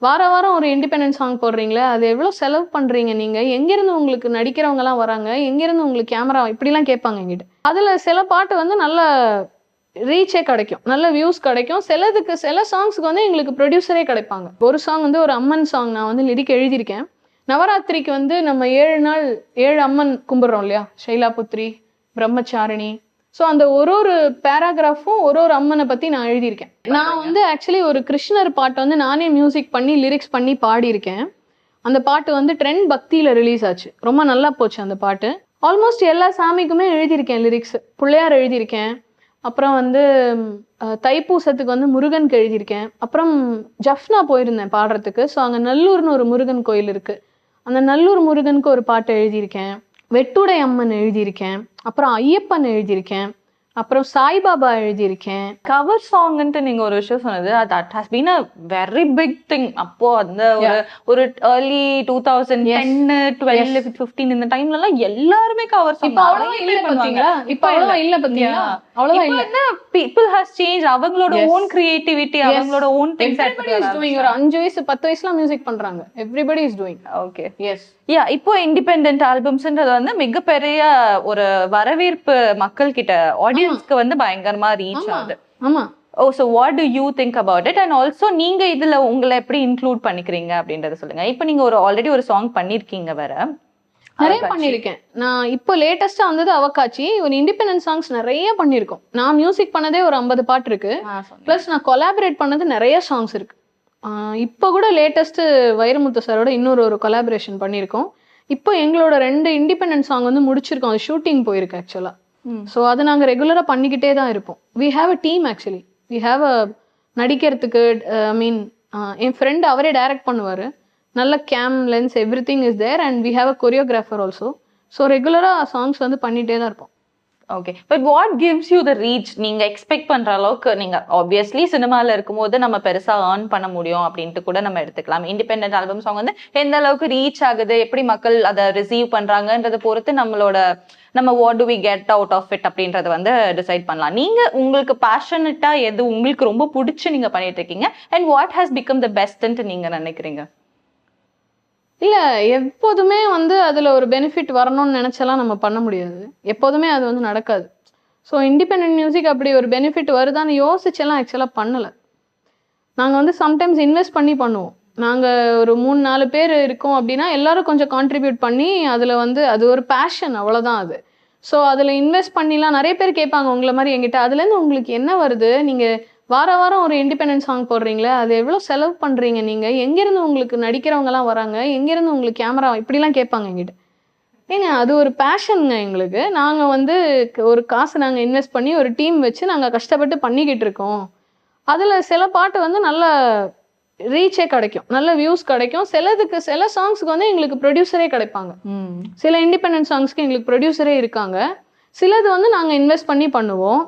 வாரம் ஒரு independent song போடுறீங்களே, அது எவ்வளோ செலவு பண்றீங்க நீங்க? எங்கேருந்து உங்களுக்கு நடிக்கிறவங்கலாம் வராங்க? எங்கேருந்து உங்களுக்கு கேமரா இப்படிலாம் கேட்பாங்க என்கிட்ட. அதுல சில பாட்டு வந்து நல்ல ரீச்சே கிடைக்கும். நல்ல வியூஸ் கிடைக்கும். சில சாங்ஸ்க்கு வந்து எங்களுக்கு ப்ரொடியூசரே கிடைப்பாங்க. ஒரு சாங் வந்து ஒரு அம்மன் சாங் நான் வந்து லிரிக் எழுதியிருக்கேன். நவராத்திரிக்கு வந்து நம்ம 7 நாள் 7 அம்மன் கும்பிடுறோம் இல்லையா? ஷைலாபுத்ரி, பிரம்மச்சாரிணி. ஸோ அந்த ஒரு பேராகிராஃபும் ஒரு அம்மனை பத்தி நான் எழுதியிருக்கேன். நான் வந்து ஆக்சுவலி ஒரு கிருஷ்ணர் பாட்டை வந்து நானே மியூசிக் பண்ணி லிரிக்ஸ் பண்ணி பாடியிருக்கேன். அந்த பாட்டு வந்து ட்ரெண்ட் பக்தியில ரிலீஸ் ஆச்சு. ரொம்ப நல்லா போச்சு அந்த பாட்டு. ஆல்மோஸ்ட் எல்லா சாமிக்குமே எழுதியிருக்கேன் லிரிக்ஸ். பிள்ளையார் எழுதியிருக்கேன். அப்புறம் வந்து தைப்பூசத்துக்கு வந்து முருகனுக்கு எழுதியிருக்கேன். அப்புறம் ஜஃப்னா போயிருந்தேன் பாடுறதுக்கு. ஸோ அங்கே நல்லூர்னு ஒரு முருகன் கோயில் இருக்கு. அந்த நல்லூர் முருகனுக்கு ஒரு பாட்டு எழுதியிருக்கேன். வெட்டுடை அம்மன் எழுதியிருக்கேன். அப்புறம் ஐயப்பன் எழுதியிருக்கேன். அப்புறம் சாய்பாபா எழுதியிருக்கேன். கவர் சாங்ன்ட்டு நீங்க ஒரு விஷயம் சொன்னது, that has been a very big thing. அப்போ அந்த ஒரு early 2010 12 15 இந்த டைம்ல எல்லாம் எல்லாருமே கவர் சாங். இப்ப அவ்வளவா இல்ல பாத்தீங்களா? இப்ப அவ்வளவா இல்ல பாத்தீங்களா? அவ்வளவா இல்ல. என்ன people has changed. அவங்களோட own creativity, அவங்களோட own things. Everybody is doing. ஒரு 5 வயசு 10 வயசுல மியூசிக் பண்றாங்க. Everybody is doing. Okay. Yes. இப்போ இண்டிபெண்டன்ட் ஆல்பம்ஸ்ன்றது வந்து மிகப்பெரிய ஒரு வரவேற்பு மக்கள் கிட்ட, ஆடியன்ஸ்க்கு வந்து பயங்கரமா ரீச் ஆகுது. ஆமா. So what do you think about it? And also நீங்க இதுல உங்களை எப்படி இன்க்ளூட் பண்ணிக்கிறீங்க அப்படின்றத சொல்லுங்க. இப்போ நீங்க ஆல்ரெடி ஒரு சாங் பண்ணிருக்கீங்க வேற. நிறைய பண்ணிருக்கேன். நான் இப்போ லேட்டஸ்டா வந்தது அவகாட்சி. ஒரு இண்டிபெண்டன்ட் சாங்ஸ் நிறைய பண்ணிருக்கோம். நான் மியூசிக் பண்ணதே ஒரு 50 பாட்டு இருக்கு. பிளஸ் நான் கொலாபரேட் பண்ணது நிறைய சாங்ஸ் இருக்கு. இப்போ கூட லேட்டஸ்ட் வைரமுத்து சாரோட இன்னொரு கொலாபரேஷன் பண்ணியிருக்கோம். இப்போ எங்களோட 2 இண்டிபெண்டன்ட் சாங் வந்து முடிச்சிருக்கோம். அது ஷூட்டிங் போயிருக்கு ஆக்சுவலா. ஸோ அதை நாங்கள் ரெகுலராக பண்ணிக்கிட்டே தான் இருப்போம். We have a team actually. We have a நடிக்கிறதுக்கு ஐ மீன் என் ஃப்ரெண்ட் அவரே டைரக்ட் பண்ணுவார். நல்ல cam lens everything is there and we have a choreographer also. So ரெகுலராக சாங்ஸ் வந்து பண்ணிகிட்டே தான் இருப்போம். Okay, but what gives you the reach? நீங்க எக்ஸ்பெக்ட் பண்ற அளவுக்கு நீங்க ஆப்வியஸ்லி சினிமால இருக்கும்போது நம்ம பெருசா ஏர்ன் பண்ண முடியும் அப்படின்ட்டு கூட நம்ம எடுத்துக்கலாம். இண்டிபெண்டன்ட் ஆல்பம் சாங் வந்து எந்த அளவுக்கு ரீச் ஆகுது, எப்படி மக்கள் அதை ரிசீவ் பண்றாங்கன்றதை பொறுத்து நம்ம what do we get out of it அப்படின்றத வந்து டிசைட் பண்ணலாம். நீங்க உங்களுக்கு பேஷனட்டா எது உங்களுக்கு ரொம்ப பிடிச்சி நீங்க பண்ணிட்டு இருக்கீங்க, and what has become the பெஸ்ட்ன்ட்டு நீங்க நினைக்கிறீங்க? இல்லை, எப்போதுமே வந்து அதில் ஒரு பெனிஃபிட் வரணும்னு நினச்செல்லாம் நம்ம பண்ண முடியாது. எப்போதுமே அது வந்து நடக்காது. ஸோ இண்டிபெண்டன்ட் மியூசிக் அப்படி ஒரு பெனிஃபிட் வருதான்னு யோசிச்செல்லாம் ஆக்சுவலாக பண்ணலை. நாங்கள் வந்து சம்டைம்ஸ் இன்வெஸ்ட் பண்ணி பண்ணுவோம். நாங்கள் ஒரு 3-4 பேர் இருக்கோம் அப்படின்னா எல்லாரும் கொஞ்சம் கான்ட்ரிபியூட் பண்ணி அதில் வந்து அது ஒரு பேஷன், அவ்வளோதான் அது. ஸோ அதில் இன்வெஸ்ட் பண்ணிலாம் நிறைய பேர் கேட்பாங்க உங்களை மாதிரி என்கிட்ட, அதுலேருந்து உங்களுக்கு என்ன வருது? நீங்கள் வாரம் ஒரு இண்டிபெண்டன்ட் சாங் போடுறீங்களே, அது எவ்வளோ செலவு பண்ணுறீங்க நீங்க? எங்கேருந்து உங்களுக்கு நடிக்கிறவங்கலாம் வராங்க? எங்கேருந்து உங்களுக்கு கேமரா இப்படிலாம் கேட்பாங்க என்கிட்ட. ஏங்க அது ஒரு பேஷனுங்க எங்களுக்கு. நாங்கள் வந்து ஒரு காசு நாங்கள் இன்வெஸ்ட் பண்ணி ஒரு டீம் வச்சு நாங்கள் கஷ்டப்பட்டு பண்ணிக்கிட்டு இருக்கோம். அதில் சில பாட்டு வந்து நல்ல ரீச்சே கிடைக்கும், நல்ல வியூஸ் கிடைக்கும். சில சாங்ஸ்க்கு வந்து எங்களுக்கு ப்ரொடியூசரே கிடைப்பாங்க. சில இண்டிபெண்டன்ட் சாங்ஸ்க்கு எங்களுக்கு ப்ரொடியூசரே இருக்காங்க. சிலது வந்து நாங்கள் இன்வெஸ்ட் பண்ணி பண்ணுவோம்.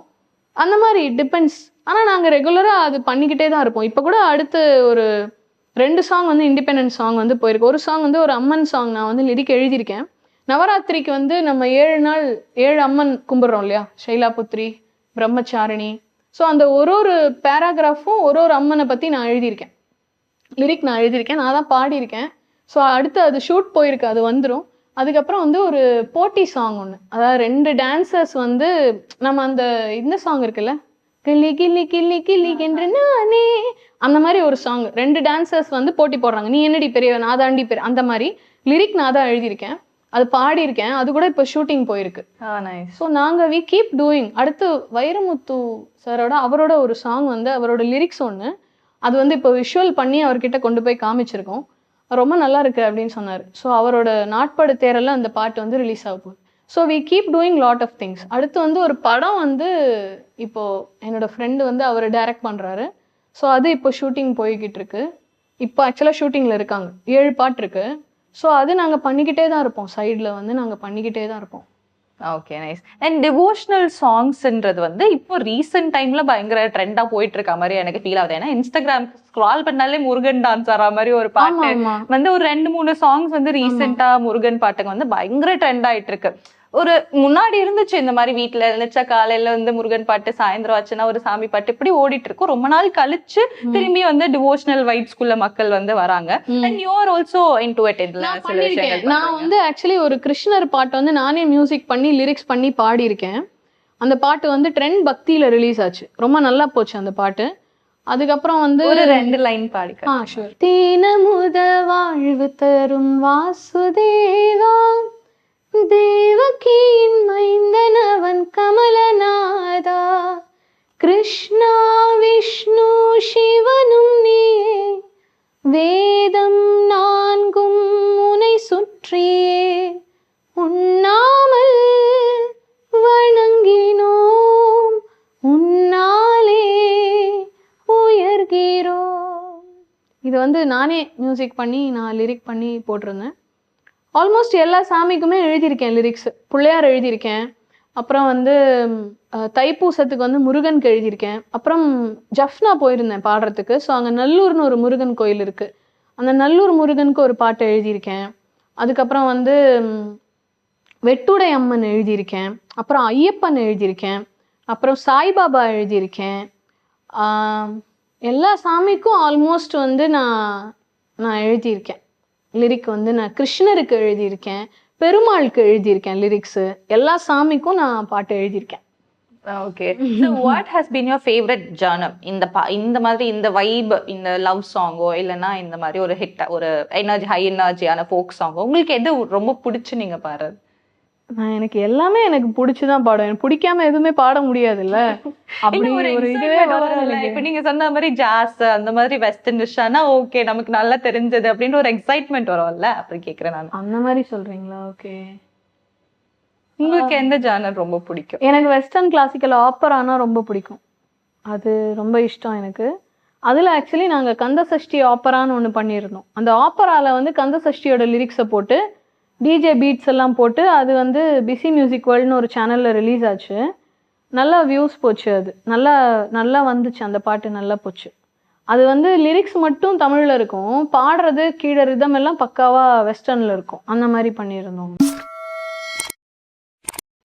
அந்த மாதிரி டிபெண்ட்ஸ். ஆனால் நாங்கள் ரெகுலராக அது பண்ணிக்கிட்டே தான் இருப்போம். இப்போ கூட அடுத்து ஒரு 2 சாங் வந்து இண்டிபெண்டன்ட் சாங் வந்து போயிருக்கு. ஒரு சாங் வந்து ஒரு அம்மன் சாங் நான் வந்து லிரிக் எழுதியிருக்கேன். நவராத்திரிக்கு வந்து நம்ம 7 நாள் 7 அம்மன் கும்பிடுறோம் இல்லையா? ஷைலாபுத்ரி, பிரம்மச்சாரிணி. ஸோ அந்த ஒரு பேராகிராஃபும் ஒரு அம்மனை பற்றி நான் எழுதியிருக்கேன். லிரிக் நான் எழுதியிருக்கேன், நான் தான் பாடியிருக்கேன். ஸோ அடுத்து அது ஷூட் போயிருக்கு, அது வந்துடும். அதுக்கப்புறம் வந்து ஒரு போட்டி சாங் ஒன்று, அதாவது 2 டான்சர்ஸ் வந்து நம்ம இந்த சாங் இருக்குல்ல, கிள்ளி கிள்ளி கிள்ளி கிள்ளி என்று நானே, அந்த மாதிரி ஒரு சாங் 2 டான்சர்ஸ் வந்து போட்டி போடுறாங்க. நீ என்னடி பெரிய நான் தாண்டி பெரிய, அந்த மாதிரி லிரிக் நான் தான் எழுதியிருக்கேன், அது பாடியிருக்கேன். அது கூட இப்போ ஷூட்டிங் போயிருக்கு. ஸோ நாங்கள் வி கீப் டூயிங். அடுத்து வைரமுத்து சாரோட அவரோட ஒரு சாங் வந்து அவரோட லிரிக்ஸ் ஒன்று, அது வந்து இப்போ விஷுவல் பண்ணி அவர்கிட்ட கொண்டு போய் காமிச்சிருக்கோம். ரொம்ப நல்லா இருக்கு அப்படின்னு சொன்னார். ஸோ அவரோட நாட்படு தேரல்ல அந்த பாட்டு வந்து ரிலீஸ் ஆக போகுது. So we keep doing lot of things. அடுத்து வந்து ஒரு படம் வந்து இப்போ என்னோட ஃப்ரெண்டு வந்து அவர் டைரக்ட் பண்ணுறாரு. ஸோ அது இப்போ ஷூட்டிங் போய்கிட்டு இருக்கு. இப்போ ஆக்சுவலாக ஷூட்டிங்கில் இருக்காங்க. 7 பாட்டு இருக்கு. ஸோ அது நாங்கள் பண்ணிக்கிட்டே தான் இருப்போம். சைடில் வந்து நாங்கள் பண்ணிக்கிட்டே தான் இருப்போம். Okay, nice. அண்ட் டிவோஷனல் சாங்ஸ்ன்றது வந்து இப்போ ரீசெண்ட் டைம்ல பயங்கர ட்ரெண்டா போயிட்டு இருக்க மாதிரி எனக்கு ஃபீல் ஆகுது. ஏன்னா இன்ஸ்டாகிராம் ஸ்க்ரால் பண்ணாலே முருகன் டான்ஸ் ஆற மாதிரி ஒரு பாட்டு வந்து ஒரு 2-3 சாங்ஸ் வந்து ரீசெண்டா முருகன் பாட்டுங்க வந்து பயங்கர ட்ரெண்ட் ஆயிட்டு இருக்கு. ஒரு முன்னாடி இருந்துச்சு இந்த மாதிரி வீட்டுல இருந்துச்சா காலையில வந்து முருகன் பாட்டு, சாயந்தரம் ஆச்சுன்னா ஒரு சாமி பாட்டு இப்படி ஓடிட்டு இருக்கும். ரொம்ப நாள் கழிச்சு திரும்பி வந்து டிவோஷனல் வைப்ஸ்குள்ள மக்கள் வந்து வராங்க. And you are also into it. இதுல சில விஷயங்கள் நான் வந்து ஆக்சுவலி ஒரு கிருஷ்ணர் பாட்டு வந்து நானே மியூசிக் பண்ணி லிரிக்ஸ் பண்ணி பாடியிருக்கேன். அந்த பாட்டு வந்து ட்ரெண்ட் பக்தியில ரிலீஸ் ஆச்சு. ரொம்ப நல்லா போச்சு அந்த பாட்டு. அதுக்கப்புறம் வந்து ஒரு 2 லைன் பாடிக்க. ஷூர். தீனமுத வாழ்வு தரும் வாசுதேவா, தேவகியின் மைந்தனவன் கமலநாதா, கிருஷ்ணா விஷ்ணு சிவனும் நீயே, வேதம் 4ம் உனை சுற்றியே, உண்ணாமல் வணங்கினோம், உன்னாலே உயர்கிறோம். இது வந்து நானே மியூசிக் பண்ணி நான் லிரிக் பண்ணி போட்டிருந்தேன். ஆல்மோஸ்ட் எல்லா சாமிக்குமே எழுதியிருக்கேன் லிரிக்ஸ். பிள்ளையார் எழுதியிருக்கேன், அப்புறம் வந்து தைப்பூசத்துக்கு வந்து முருகனுக்கு எழுதியிருக்கேன். அப்புறம் ஜஃப்னா போயிருந்தேன் பாடுறதுக்கு. ஸோ அங்கே நல்லூர்னு ஒரு முருகன் கோயில் இருக்குது, அந்த நல்லூர் முருகனுக்கு ஒரு பாட்டு எழுதியிருக்கேன். அதுக்கப்புறம் வந்து வெட்டுடை அம்மன் எழுதியிருக்கேன், அப்புறம் ஐயப்பன் எழுதியிருக்கேன், அப்புறம் சாய்பாபா எழுதியிருக்கேன். எல்லா சாமிக்கும் ஆல்மோஸ்ட் வந்து நான் எழுதியிருக்கேன் லிரிக். வந்து நான் கிருஷ்ணருக்கு எழுதியிருக்கேன், பெருமாளுக்கு எழுதியிருக்கேன் லிரிக்ஸு. எல்லா சாமிக்கும் நான் பாட்டு எழுதியிருக்கேன். Okay. So what has been your favorite genre? இந்த மாதிரி இந்த வைப், இந்த லவ் சாங்கோ இல்லைன்னா இந்த மாதிரி ஒரு ஹிட், ஒரு எனர்ஜி, ஹை எனர்ஜியான ஃபோக் சாங்கோ உங்களுக்கு எது ரொம்ப பிடிச்சு நீங்க பாடுறது? எனக்கு எல்லாமே எனக்கு பிடிச்சுதான் பாடும். எனக்கு பிடிக்காம எதுவுமே பாட முடியாதுல்ல. அப்படி ஒரு இதுவே வராது. இப்ப நீங்க சொன்ன மாதிரி ஜாஸ் அந்த மாதிரி வெஸ்டர்ன் டிஷ்ஷானா ஓகே நமக்கு நல்லா தெரிஞ்சது அப்படின்னு ஒரு எக்ஸைட்மெண்ட் வரும்ல, அப்படி கேக்குறேன் நான். அந்த மாதிரி சொல்றீங்களா? ஓகே. உங்களுக்கு எந்த ஜானர் ரொம்ப பிடிக்கும்? எனக்கு வெஸ்டர்ன் கிளாசிக்கல் ஆப்பரானா ரொம்ப பிடிக்கும். அது ரொம்ப இஷ்டம் எனக்கு. அதில் ஆக்சுவலி நாங்கள் கந்த சஷ்டி ஆப்பரான்னு ஒன்று பண்ணியிருந்தோம். அந்த ஆப்பராவில் வந்து கந்த சஷ்டியோட லிரிக்ஸை போட்டு டிஜே பீட்ஸ் எல்லாம் போட்டு அது வந்து பிஸி மியூசிக் வேர்ல்டுன்னு ஒரு சேனலில் ரிலீஸ் ஆச்சு. நல்லா வியூஸ் போச்சு. அது நல்லா நல்லா வந்துச்சு. அந்த பாட்டு நல்லா போச்சு. அது வந்து லிரிக்ஸ் மட்டும் தமிழில் இருக்கும், பாடுறது கீழே ரிதம் எல்லாம் பக்காவாக வெஸ்டர்னில் இருக்கும். அந்த மாதிரி பண்ணியிருந்தோம்.